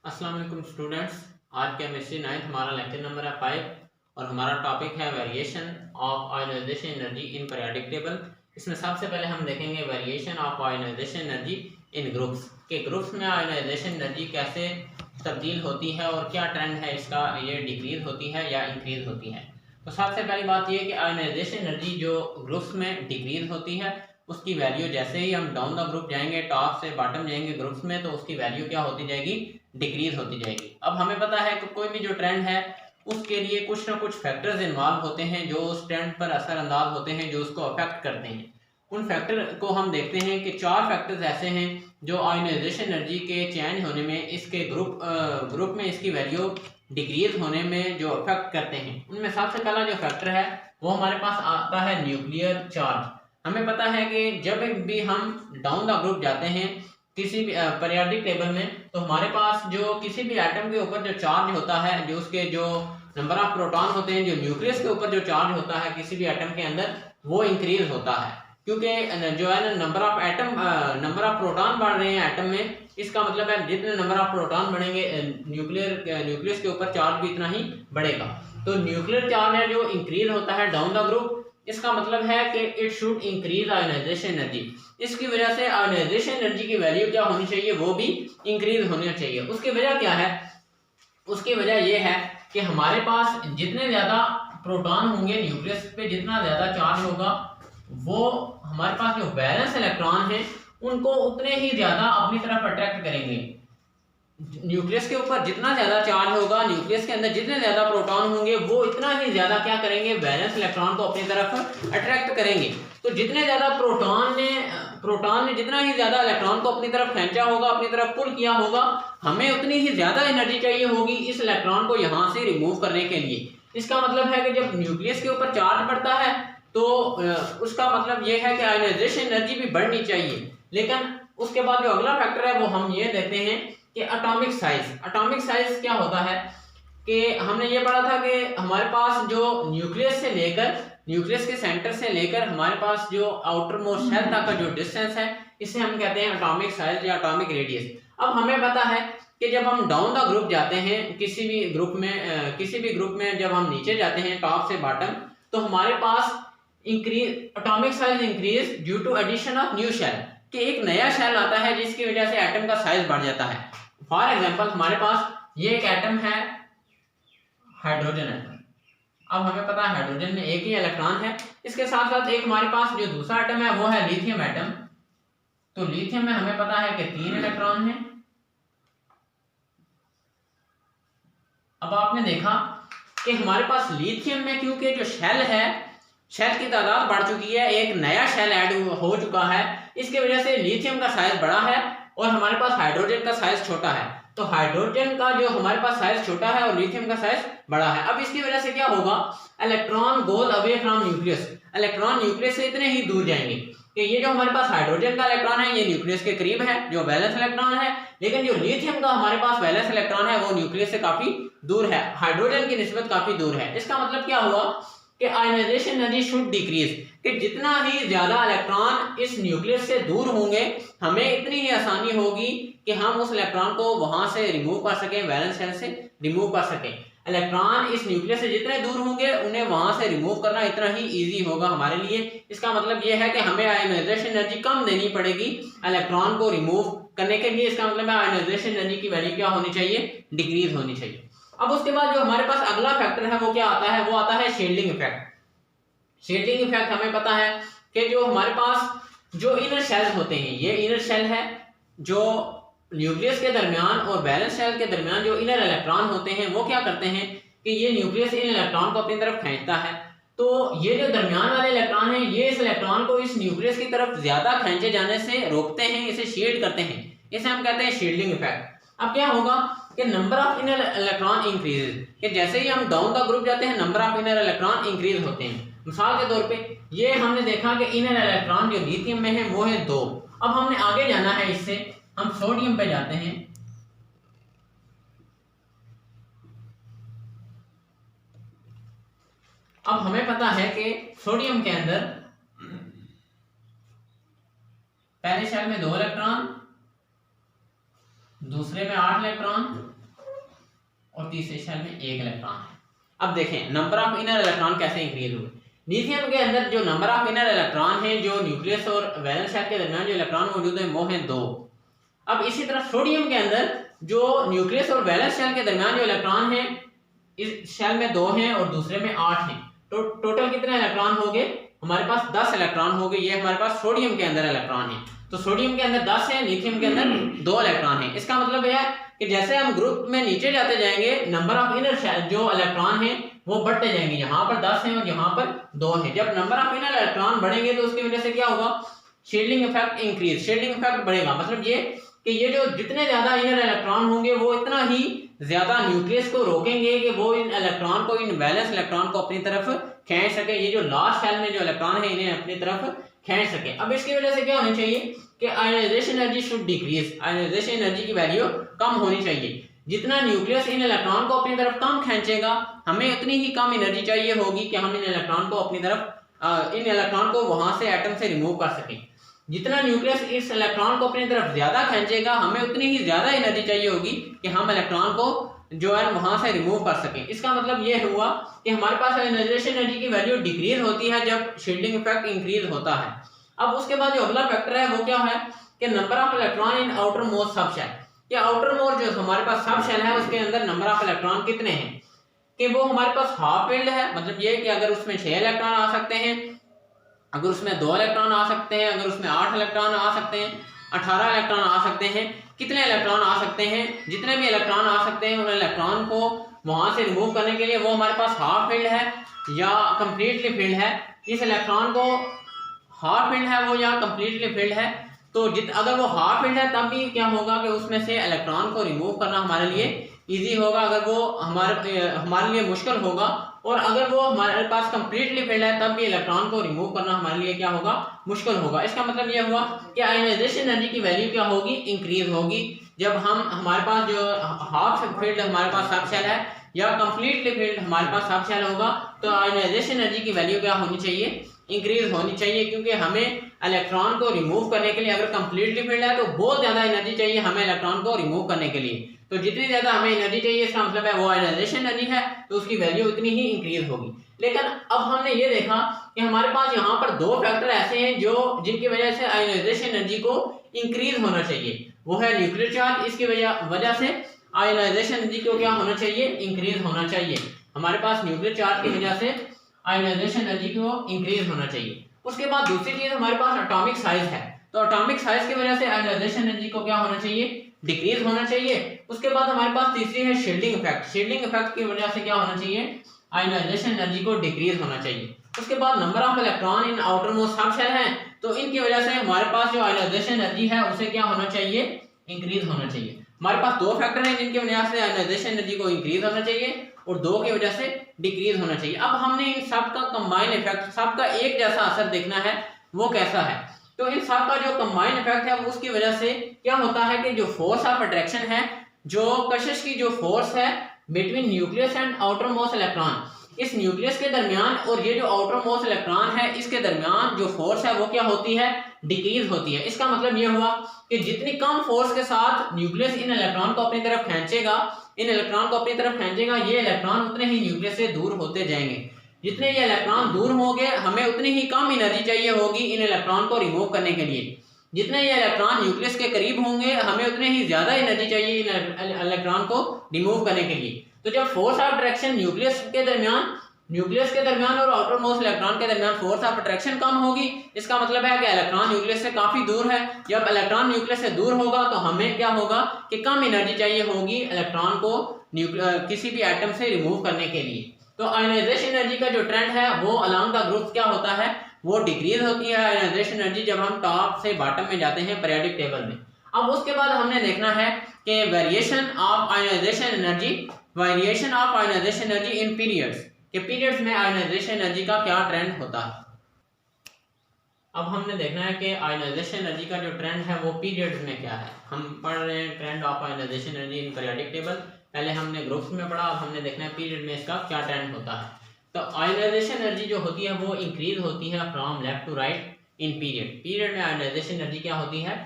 अस्सलाम वालेकुम स्टूडेंट्स। आज केमिस्ट्री 9th हमारा लेक्चर नंबर है 5 और हमारा टॉपिक है variation of ionisation energy in periodic table. इसमें सबसे पहले हम देखेंगे variation of ionisation energy in groups के ग्रुप्स में आयोनाइजेशन एनर्जी कैसे तब्दील होती है और क्या ट्रेंड है इसका, ये डिक्रीज होती है या इंक्रीज होती है। तो सबसे पहली बात यह कि आयोनाइजेशन एनर्जी जो ग्रुप्स में डिक्रीज होती है उसकी वैल्यू जैसे ही हम डाउन द ग्रुप जाएंगे, टॉप से बॉटम जाएंगे ग्रुप्स में, तो उसकी वैल्यू क्या होती जाएगी, डिक्रीज होती जाएगी। अब हमें पता है कि कोई भी जो ट्रेंड है उसके लिए कुछ ना कुछ फैक्टर्स इन्वॉल्व होते हैं जो उस ट्रेंड पर असरअंदाज होते हैं, जो उसको अफेक्ट करते हैं। उन फैक्टर को हम देखते हैं कि 4 फैक्टर्स ऐसे हैं जो आयोनाइजेशन एनर्जी के चेंज होने में, इसके ग्रुप में इसकी वैल्यू डिक्रीज होने में जो अफेक्ट करते हैं। उनमें सबसे पहला जो फैक्टर है वो हमारे पास आता है न्यूक्लियर चार्ज। हमें पता है कि जब भी हम डाउन द ग्रुप जाते हैं किसी भी पीरियोडिक टेबल में, तो हमारे पास जो किसी भी एटम के ऊपर जो चार्ज होता है, जो उसके जो नंबर ऑफ प्रोटॉन होते हैं, जो न्यूक्लियस के ऊपर जो चार्ज होता है किसी भी एटम के अंदर, वो इंक्रीज होता है। क्योंकि जो है ना नंबर ऑफ प्रोटॉन बढ़ रहे हैं एटम में, इसका मतलब है जितने नंबर ऑफ प्रोटॉन बढ़ेंगे न्यूक्लियस के ऊपर चार्ज भी इतना ही बढ़ेगा। तो न्यूक्लियर चार्ज है जो इंक्रीज होता है डाउन द ग्रुप, इसका मतलब है कि it should increase ionisation energy. इसकी वजह से आयोनाइजेशन एनर्जी की वैल्यू क्या होनी चाहिए, वो भी इंक्रीज होनी चाहिए। उसकी वजह क्या है, उसकी वजह यह है कि हमारे पास जितने ज्यादा प्रोटॉन होंगे, न्यूक्लियस पे जितना ज्यादा चार्ज होगा, वो हमारे पास जो वैलेंस इलेक्ट्रॉन है उनको उतने ही ज्यादा अपनी तरफ अट्रैक्ट करेंगे। न्यूक्लियस के ऊपर जितना ज्यादा चार्ज होगा, न्यूक्लियस के अंदर जितने ज्यादा प्रोटॉन होंगे, वो इतना ही ज्यादा क्या करेंगे, वैलेंस इलेक्ट्रॉन को अपनी तरफ अट्रैक्ट करेंगे। तो जितने ज्यादा प्रोटॉन ने जितना ही ज्यादा इलेक्ट्रॉन को अपनी तरफ खींचा होगा, अपनी तरफ पुल किया होगा, हमें उतनी ही ज्यादा एनर्जी चाहिए होगी इस इलेक्ट्रॉन को यहां से रिमूव करने के लिए। इसका मतलब है कि जब न्यूक्लियस के ऊपर चार्ज बढ़ता है तो उसका मतलब यह है कि आयोनाइजेशन एनर्जी भी बढ़नी चाहिए। लेकिन उसके बाद जो अगला फैक्टर है वो हम ये देखते हैं कि एटॉमिक साइज। एटॉमिक साइज क्या होता है कि हमने ये पढ़ा था कि हमारे पास जो न्यूक्लियस के सेंटर से लेकर हमारे पास जो आउटर मोस्ट शेल तक का जो डिस्टेंस है, इसे हम कहते हैं एटॉमिक साइज या एटॉमिक रेडियस। अब हमें पता है कि जब हम डाउन द ग्रुप जाते हैं किसी भी ग्रुप में जब हम नीचे जाते हैं टॉप से बॉटम, तो हमारे पास atomic size increase due to addition of new shell, कि एक नया शेल आता है जिसकी वजह से एटम का साइज बढ़ जाता है। फॉर एग्जांपल हमारे पास ये एक एटम है, हाइड्रोजन एटम। अब हमें पता है हाइड्रोजन में एक ही इलेक्ट्रॉन है, इसके साथ साथ एक हमारे पास जो दूसरा एटम है वो है लिथियम एटम। तो लिथियम में हमें पता है कि 3 इलेक्ट्रॉन हैं। अब आपने देखा कि हमारे पास लिथियम में क्योंकि जो शेल है, शेल की तादाद बढ़ चुकी है, एक नया शेल ऐड हो चुका है, इसकी वजह से लिथियम का साइज बड़ा है और हमारे पास हाइड्रोजन का साइज छोटा है। तो हाइड्रोजन का जो हमारे पास साइज छोटा है और लिथियम का साइज बड़ा है। अब इसकी वजह से क्या होगा, electron goes away from nucleus, electron nucleus से इतने ही दूर जाएंगे कि ये जो हमारे पास हाइड्रोजन का इलेक्ट्रॉन है ये न्यूक्लियस के करीब है, जो वैलेंस इलेक्ट्रॉन है, लेकिन जो लिथियम का हमारे पास वैलेंस इलेक्ट्रॉन है वो न्यूक्लियस से काफी दूर है, हाइड्रोजन की निस्बत काफी दूर है। इसका मतलब क्या हुआ कि आयोनाइजेशन एनर्जी शुड डिक्रीज, कि जितना ही ज्यादा इलेक्ट्रॉन इस न्यूक्लियस से दूर होंगे, हमें इतनी ही आसानी होगी कि हम उस इलेक्ट्रॉन को वहां से रिमूव कर सकें, वैलेंस शेल से रिमूव कर सकें। इलेक्ट्रॉन इस न्यूक्लियस से जितने दूर होंगे उन्हें वहां से रिमूव करना इतना ही इजी होगा हमारे लिए। इसका मतलब यह है कि हमें आयोनाइजेशन एनर्जी कम देनी पड़ेगी इलेक्ट्रॉन को रिमूव करने के लिए। इसका मतलब है आयोनाइजेशन एनर्जी की वैल्यू क्या होनी चाहिए, डिक्रीज होनी चाहिए। अब उसके बाद जो हमारे पास अगला फैक्टर है वो क्या आता है, वो आता है शील्डिंग इफेक्ट। शील्डिंग इफेक्ट हमें पता है कि जो हमारे पास जो इनर शेल्स होते हैं, ये इनर शेल है जो न्यूक्लियस के दरमियान और वैलेंस शेल के दरमियान जो इनर इलेक्ट्रॉन होते हैं वो क्या करते हैं कि ये न्यूक्लियस इन इलेक्ट्रॉन को अपनी तरफ खींचता है। तो ये जो दरमियान वाले इलेक्ट्रॉन है ये इस इलेक्ट्रॉन को इस न्यूक्लियस की तरफ ज्यादा खींचे जाने से रोकते हैं, इसे शील्ड करते हैं, इसे हम कहते हैं शील्डिंग इफेक्ट। अब क्या होगा कि number of inner electron increase, कि जैसे ही हम डाउन द ग्रुप जाते हैं number of inner electron increase होते हैं। मिसाल के तौर पे ये हमने देखा कि इनर इलेक्ट्रॉन जो लिथियम में है वो है 2। अब हमने आगे जाना है, इससे हम सोडियम पे जाते हैं। अब हमें पता है कि सोडियम के अंदर पहले शेल में 2 इलेक्ट्रॉन, दूसरे में 8 इलेक्ट्रॉन, और तीसरे शेल में 1 इलेक्ट्रॉन है। अब देखें नंबर ऑफ इनर इलेक्ट्रॉन कैसे इंक्रीज हुए। लिथियम के अंदर जो नंबर ऑफ इनर इलेक्ट्रॉन है, जो न्यूक्लियस और वैलेंस शेल के दरमियान जो इलेक्ट्रॉन मौजूद है वो है 2। अब इसी तरह सोडियम के अंदर जो न्यूक्लियस और वैलेंस शेल के दरमियान जो इलेक्ट्रॉन है, इस शेल में 2 हैं और दूसरे में 8 हैं। तो टोटल कितने इलेक्ट्रॉन हो गए हमारे पास? 10 इलेक्ट्रॉन हो गए। ये हमारे पास सोडियम के अंदर इलेक्ट्रॉन है। तो सोडियम के अंदर 10 है, लिथियम के अंदर 2 इलेक्ट्रॉन है। इसका मतलब यह है कि जैसे हम ग्रुप में नीचे जाते जाएंगे, नंबर ऑफ इनर जो इलेक्ट्रॉन है वो बढ़ते जाएंगे। यहाँ पर 10 है और यहाँ पर 2 है। जब नंबर ऑफ इनर इलेक्ट्रॉन बढ़ेंगे तो उसकी वजह से क्या होगा? Shielding effect increase, shielding effect बढ़ेगा। मतलब ये कि ये जो जितने ज्यादा इनर इलेक्ट्रॉन होंगे वो इतना ही ज्यादा न्यूक्लियस को रोकेंगे कि वो इन इलेक्ट्रॉन को, इन वैलेंस इलेक्ट्रॉन को अपनी तरफ खींच सके। ये जो लास्ट शेल में जो इलेक्ट्रॉन है इन्हें अपनी तरफ खींच सके। अब इसकी वजह से क्या होनी चाहिए कि ionisation energy should decrease, ionisation energy की वैल्यू कम होनी चाहिए। जितना न्यूक्लियस इन इलेक्ट्रॉन को अपनी तरफ कम खींचेगा, हमें उतनी ही कम एनर्जी चाहिए होगी कि हम इन इलेक्ट्रॉन को अपनी तरफ इन इलेक्ट्रॉन को वहां से एटम से रिमूव कर सकें। जितना न्यूक्लियस इस इलेक्ट्रॉन को अपनी तरफ ज्यादा खींचेगा, हमें उतनी ही ज्यादा एनर्जी चाहिए होगी कि हम इलेक्ट्रॉन को जो है वहां से रिमूव कर सकें। इसका मतलब ये हुआ कि हमारे पास आयोनाइजेशन एनर्जी की वैल्यू डिक्रीज होती है जब शील्डिंग इफेक्ट इंक्रीज होता है। अब उसके बाद जो अगला फैक्टर है वो क्या है कि number of electron in outermost subshell. या आउटर मोस्ट जो हमारे पास सब शेल है उसके अंदर नंबर ऑफ इलेक्ट्रॉन कितने हैं कि वो हमारे पास हाफ फील्ड है। मतलब ये कि अगर उसमें 6 इलेक्ट्रॉन आ सकते हैं, अगर उसमें 2 इलेक्ट्रॉन आ सकते हैं, अगर उसमें 8 इलेक्ट्रॉन आ सकते हैं, 18 इलेक्ट्रॉन आ सकते हैं, कितने इलेक्ट्रॉन आ सकते हैं? जितने भी इलेक्ट्रॉन आ सकते हैं उन इलेक्ट्रॉन को वहां से रिमूव करने के लिए वो हमारे पास हाफ फील्ड है या कंप्लीटली फील्ड है। इस इलेक्ट्रॉन को हाफ फील्ड है वो या कंप्लीटली फील्ड है। तो अगर वो हाफ फील्ड है तब भी क्या होगा कि उसमें से इलेक्ट्रॉन को रिमूव करना हमारे लिए इजी होगा, अगर वो हमारे लिए मुश्किल होगा। और अगर वो हमारे पास कंप्लीटली फील्ड है तब भी इलेक्ट्रॉन को रिमूव करना हमारे लिए क्या होगा? मुश्किल होगा। इसका मतलब ये हुआ कि आयोनाइजेशन एनर्जी की वैल्यू क्या होगी? इंक्रीज होगी। जब हमारे पास जो हाफ फील्ड हमारे पास सब शेल है या कंप्लीटली फील्ड हमारे पास सब शेल होगा तो आयोनाइजेशन एनर्जी की वैल्यू क्या होनी चाहिए? इंक्रीज होनी चाहिए। क्योंकि हमें इलेक्ट्रॉन को रिमूव करने के लिए, अगर कंप्लीटली फील्ड है तो बहुत ज्यादा एनर्जी चाहिए हमें इलेक्ट्रॉन को रिमूव करने के लिए। तो जितनी ज्यादा हमें एनर्जी चाहिए इसका मतलब है वो आयोनाइजेशन एनर्जी है, तो उसकी वैल्यू उतनी ही इंक्रीज होगी। लेकिन अब हमने ये देखा कि हमारे पास यहाँ पर 2 फैक्टर ऐसे हैं जो जिनकी वजह से आयोनाइजेशन एनर्जी को इंक्रीज होना चाहिए। वो है न्यूक्लियर चार्ज, इसकी वजह से आयोनाइजेशन एनर्जी को क्या होना चाहिए? इंक्रीज होना चाहिए। हमारे पास न्यूक्लियर चार्ज की वजह से आयोनाइजेशन एनर्जी को इंक्रीज होना चाहिए। उसके बाद दूसरी चीज हमारे पास एटॉमिक साइज है। तो एटॉमिक साइज की वजह से आयोनाइजेशन एनर्जी को क्या होना चाहिए? डिक्रीज होना चाहिए। उसके बाद हमारे पास तीसरी है शील्डिंग इफेक्ट। शील्डिंग इफेक्ट की वजह से क्या होना चाहिए? आयोनाइजेशन एनर्जी को डिक्रीज होना चाहिए। उसके बाद number of electron in outermost subshell हैं, तो इनकी वजह से हमारे पास जो आयोनाइजेशन एनर्जी है उसे क्या होना चाहिए? इंक्रीज होना चाहिए। हमारे पास 2 फैक्टर हैं जिनकी वजह से आयोनाइजेशन एनर्जी को इंक्रीज होना चाहिए और 2 की वजह से डिक्रीज होना चाहिए। अब हमने इन सब का कंबाइन इफेक्ट, सबका एक जैसा असर देखना है वो कैसा है। तो इन सब का जो कंबाइन इफेक्ट है उसकी वजह से क्या होता है कि जो फोर्स ऑफ अट्रैक्शन है, जो कशिश की जो फोर्स है between nucleus and outer most electron, इस न्यूक्लियस के दरमियान और ये जो आउटर मोस्ट इलेक्ट्रॉन है इसके दरमियान जो फोर्स है वो क्या होती है? डिक्रीज होती है। इसका मतलब ये हुआ कि जितनी कम फोर्स के साथ न्यूक्लियस इन इलेक्ट्रॉन को अपनी तरफ खींचेगा, इन इलेक्ट्रॉन को अपनी तरफ खींचेगा, ये इलेक्ट्रॉन उतने ही न्यूक्लियस से दूर होते जाएंगे। जितने ये इलेक्ट्रॉन दूर होंगे हमें उतनी ही कम एनर्जी चाहिए होगी इन इलेक्ट्रॉन को रिमूव करने के लिए। जितने ये इलेक्ट्रॉन न्यूक्लियस के करीब होंगे हमें उतने ही ज्यादा एनर्जी चाहिए इन इलेक्ट्रॉन को रिमूव करने के लिए। तो जब फोर्स ऑफ अट्रैक्शन न्यूक्लियस के दरमियान और आउटर मोस्ट इलेक्ट्रॉन के दरमियान फोर्स ऑफ अट्रैक्शन कम होगी, इसका मतलब है कि इलेक्ट्रॉन न्यूक्लियस से काफी दूर है। जब इलेक्ट्रॉन न्यूक्लियस से दूर होगा तो हमें क्या होगा कि कम एनर्जी चाहिए होगी इलेक्ट्रॉन को किसी भी एटम से रिमूव करने के लिए। तो आयोनाइजेशन एनर्जी का जो ट्रेंड है वो अलोंग द ग्रुप क्या होता है? वो डिक्रीज होती है आयोनाइजेशन एनर्जी जब हम टॉप से बॉटम में जाते हैं पीरियोडिक टेबल में। अब उसके बाद हमने देखना है कि variation of ionisation energy in periods, कि पीरियड्स में आयोनाइजेशन एनर्जी का क्या ट्रेंड होता है। अब हमने देखना है कि आयोनाइजेशन एनर्जी का जो ट्रेंड है वो पीरियड्स में क्या है। हम पढ़ रहे हैं trend of ionisation energy in periodic table, पहले हमने ग्रुप्स में पढ़ा, अब हमने देखना है पीरियड में इसका क्या ट्रेंड होता है। तो आयोनाइजेशन एनर्जी जो होती है वो इंक्रीज होती है from left to right in period में आयोनाइजेशन एनर्जी क्या होती है?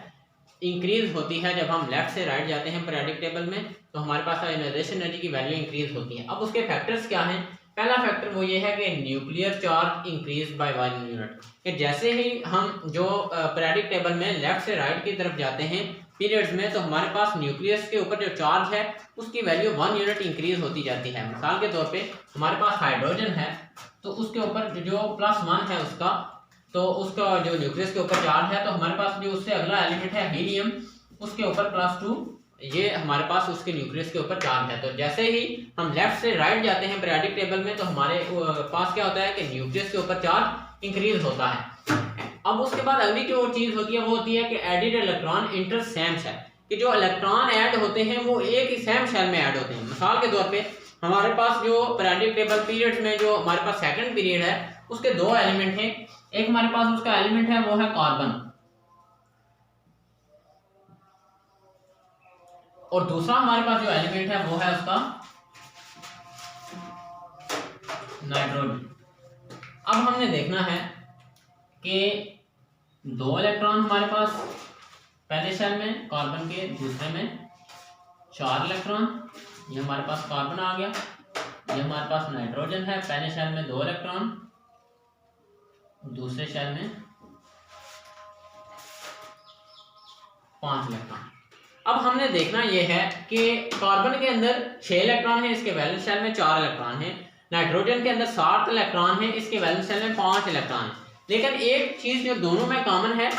इंक्रीज होती है जब हम लेफ्ट से राइट जाते हैं पीरियोडिक टेबल में। तो हमारे पास आयोनाइजेशन एनर्जी की वैल्यू इंक्रीज होती है। अब उसके फैक्टर्स क्या हैं? पहला फैक्टर वो ये है कि nuclear charge increase by 1 unit, कि जैसे ही हम जो पीरियोडिक टेबल में लेफ्ट से राइट की तरफ जाते हैं पीरियड्स में, तो हमारे पास न्यूक्लियस के ऊपर जो चार्ज है उसकी वैल्यू 1 यूनिट इंक्रीज होती जाती है। मिसाल के तौर पे हमारे पास हाइड्रोजन है, तो उसके ऊपर जो +1 है उसका, तो उसका जो न्यूक्लियस के ऊपर चार्ज है, तो हमारे पास जो उससे अगला एलिमेंट है हीलियम, उसके ऊपर +2, ये हमारे पास उसके न्यूक्लियस के ऊपर चार्ज है। तो जैसे ही हम लेफ्ट से राइट जाते हैं पीरियोडिक टेबल में, तो हमारे पास क्या होता है कि न्यूक्लियस के ऊपर चार्ज इंक्रीज होता है। अब उसके बाद अगली जो चीज होती है वो होती है कि added electron enter same shell, कि जो इलेक्ट्रॉन ऐड होते हैं वो एक ही सेम शेल में ऐड होते हैं। मिसाल के तौर पे हमारे पास जो पीरियोडिक टेबल पीरियड्स में जो हमारे पास सेकंड पीरियड है उसके 2 एलिमेंट हैं। एक हमारे पास उसका एलिमेंट है वो है कार्बन, और दूसरा हमारे पास जो एलिमेंट है वो है उसका नाइट्रोजन। अब हमने देखना है कि 2 इलेक्ट्रॉन हमारे पास पहले शेल में कार्बन के, दूसरे में 4 इलेक्ट्रॉन, ये हमारे पास कार्बन आ गया, ये हमारे पास नाइट्रोजन है, पहले शेल में 2 इलेक्ट्रॉन, दूसरे शेल में 5 इलेक्ट्रॉन। अब हमने देखना यह है कि कार्बन के अंदर 6 इलेक्ट्रॉन है, इसके वैलेंस शेल में 4 इलेक्ट्रॉन है, नाइट्रोजन के अंदर 7 इलेक्ट्रॉन है, इसके वैलेंस शेल में 5 इलेक्ट्रॉन है। लेकिन एक चीज जो दोनों में कॉमन है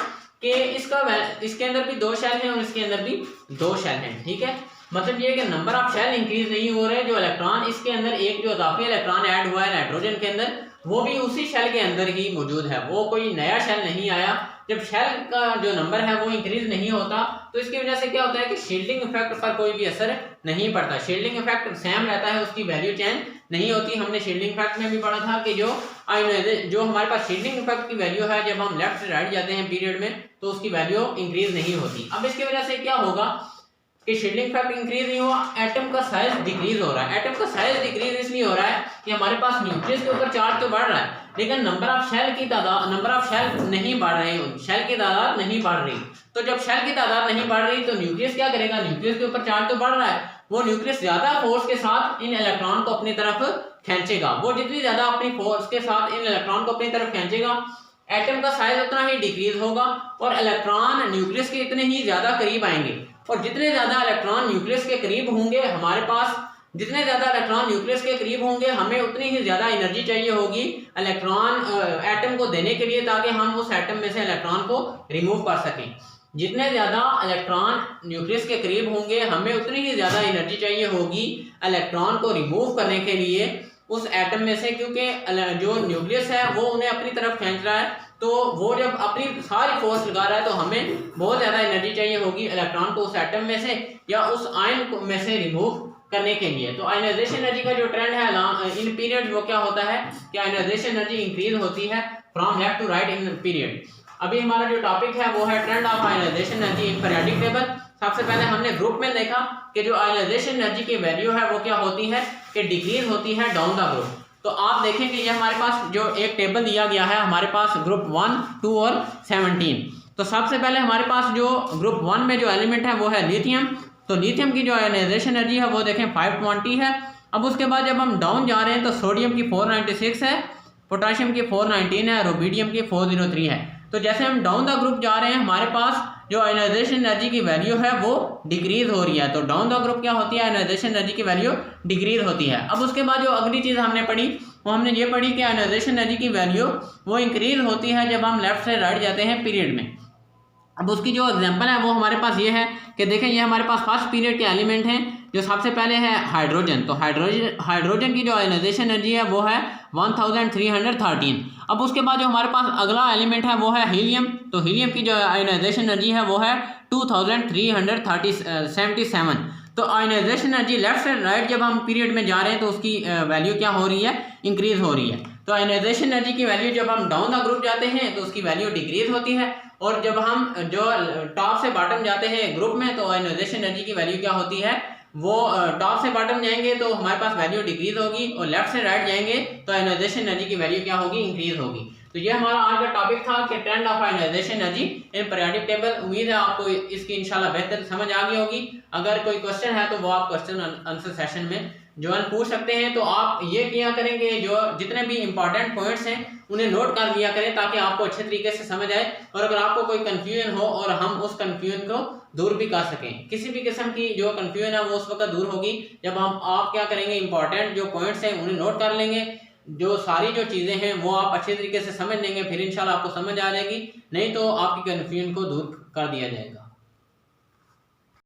कि इसके अंदर भी 2 शेल हैं और इसके अंदर भी 2 शेल हैं, ठीक है। मतलब ये कि नंबर ऑफ शेल इंक्रीज नहीं हो रहे, जो इलेक्ट्रॉन इसके अंदर एक जो इजाफी इलेक्ट्रॉन ऐड हुआ है नाइट्रोजन के अंदर, वो भी उसी शेल के अंदर ही मौजूद है, वो कोई नया शेल नहीं आया। जब शेल का जो नंबर है वो इंक्रीज नहीं होता तो इसकी वजह से क्या होता है कि शील्डिंग इफेक्ट पर कोई भी असर नहीं पड़ता, शील्डिंग इफेक्ट सेम रहता है, उसकी वैल्यू चेंज नहीं होती। हमने शील्डिंग इफेक्ट में भी पढ़ा था कि जो हमारे पास शील्डिंग इफेक्ट की वैल्यू है, जब हम लेफ्ट से राइट जाते हैं पीरियड में तो उसकी वैल्यू इंक्रीज नहीं होती। अब इसकी वजह से क्या होगा कि शील्डिंग इफेक्ट इंक्रीज नहीं हुआ, एटम का साइज डिक्रीज हो रहा है। एटम का साइज डिक्रीज इसलिए हो रहा है कि हमारे पास न्यूक्लियस के ऊपर चार्ज तो बढ़ रहा है, लेकिन नंबर ऑफ शेल नहीं बढ़ रहे, शेल की तादाद नहीं बढ़ रही। तो जब शेल की तादाद नहीं बढ़ रही तो न्यूक्लियस क्या करेगा, न्यूक्लियस के ऊपर चार्ज तो बढ़ रहा है, वो न्यूक्लियस ज्यादा फोर्स के साथ इन इलेक्ट्रॉन को अपनी तरफ खींचेगा। वो जितनी ज्यादा अपनी फोर्स के साथ इन इलेक्ट्रॉन को अपनी तरफ खींचेगा, एटम का साइज उतना ही डिक्रीज होगा और इलेक्ट्रॉन न्यूक्लियस के इतने ही ज्यादा करीब आएंगे। और जितने ज्यादा इलेक्ट्रॉन न्यूक्लियस के करीब होंगे हमारे पास, जितने ज्यादा इलेक्ट्रॉन न्यूक्लियस के करीब होंगे, हमें उतनी ही ज्यादा एनर्जी चाहिए होगी इलेक्ट्रॉन एटम को देने के लिए, ताकि हम उस एटम में से इलेक्ट्रॉन को रिमूव कर सकें। जितने ज्यादा इलेक्ट्रॉन न्यूक्लियस के करीब होंगे, हमें उतनी ही ज्यादा एनर्जी चाहिए होगी इलेक्ट्रॉन को रिमूव करने के लिए उस एटम में से, क्योंकि जो न्यूक्लियस है वो उन्हें अपनी तरफ खींच रहा है, तो वो जब अपनी सारी फोर्स लगा रहा है तो हमें बहुत ज्यादा एनर्जी चाहिए होगी इलेक्ट्रॉन को उस एटम में से या उस आयन में से रिमूव करने के लिए। तो आयनाइजेशन एनर्जी का जो ट्रेंड है इन पीरियड वो क्या होता है कि आयनाइजेशन एनर्जी इंक्रीज होती है from left to right in period. अभी हमारा जो टॉपिक है वो है trend of ionization energy in periodic table. सबसे पहले हमने ग्रुप में देखा कि जो आयनाइजेशन एनर्जी की वैल्यू है वो क्या होती है कि डिक्रीज होती है डाउन द ग्रुप। तो आप देखें कि ये हमारे पास जो एक टेबल दिया गया है, हमारे पास ग्रुप 1, 2 और 17। तो सबसे पहले हमारे पास जो ग्रुप 1 में जो एलिमेंट है वो है लिथियम। तो लिथियम की जो आयनाइजेशन एनर्जी है वो देखें 520 है। अब उसके बाद जब हम डाउन जा रहे हैं तो सोडियम की 496 है, पोटाशियम की 419 है, रुबिडियम की 403 है। तो जैसे हम डाउन द ग्रुप जा रहे हैं हमारे पास जो आयनाइजेशन एनर्जी की वैल्यू है वो डिक्रीज हो रही है। तो डाउन द ग्रुप क्या होती है, आयनाइजेशन एनर्जी की वैल्यू डिक्रीज होती है। अब उसके बाद जो अगली चीज़ हमने पढ़ी वो हमने ये पढ़ी कि आयनाइजेशन एनर्जी की वैल्यू वो इंक्रीज होती है जब हम लेफ्ट से राइट जाते हैं पीरियड में। अब उसकी जो एग्जांपल है वो हमारे पास ये है कि देखें ये हमारे पास फर्स्ट पीरियड के एलिमेंट हैं। जो सबसे पहले है हाइड्रोजन। तो हाइड्रोजन की जो आयनाइजेशन एनर्जी है वो है 1313। अब उसके बाद जो हमारे पास अगला एलिमेंट है वो है हीलियम। तो हीलियम की जो आयनाइजेशन एनर्जी है वो है 2377। तो आयनाइजेशन एनर्जी लेफ्ट से राइट जब हम पीरियड में जा रहे हैं तो उसकी वैल्यू क्या हो रही है, इंक्रीज हो रही है। तो आयनाइजेशन एनर्जी की वैल्यू जब हम डाउन द ग्रुप जाते हैं तो उसकी वैल्यू डिक्रीज होती है, और जब हम जो टॉप से बॉटम जाते हैं ग्रुप में तो आयनाइजेशन एनर्जी की वैल्यू क्या होती है, वो टॉप से बॉटम जाएंगे तो हमारे पास वैल्यू डिक्रीज होगी, और लेफ्ट से राइट जाएंगे तो आयनाइजेशन एनर्जी की वैल्यू क्या होगी, इंक्रीज होगी। तो ये हमारा आज का टॉपिक था कि trend of ionization energy in periodic table. उम्मीद है आपको इसकी इंशाल्लाह बेहतर समझ आ गई होगी। अगर कोई क्वेश्चन है तो वो आप क्वेश्चन आंसर सेशन में जो है पूछ सकते हैं। तो आप ये किया करेंगे, जो जितने भी इंपॉर्टेंट पॉइंट्स हैं उन्हें नोट कर लिया करें ताकि आपको अच्छे तरीके से समझ आए, और अगर आपको कोई कंफ्यूजन हो और हम उस कंफ्यूजन को दूर भी कर सकें। किसी भी किस्म की जो कंफ्यूजन है वो उस वक्त दूर होगी जब आप क्या करेंगे, इंपॉर्टेंट जो पॉइंट्स हैं उन्हें नोट कर लेंगे, जो सारी जो चीज़ें हैं वो आप अच्छे तरीके से समझ लेंगे, फिर इंशाल्लाह आपको समझ आ जाएगी। नहीं तो आपकी कंफ्यूजन को दूर कर दिया जाएगा।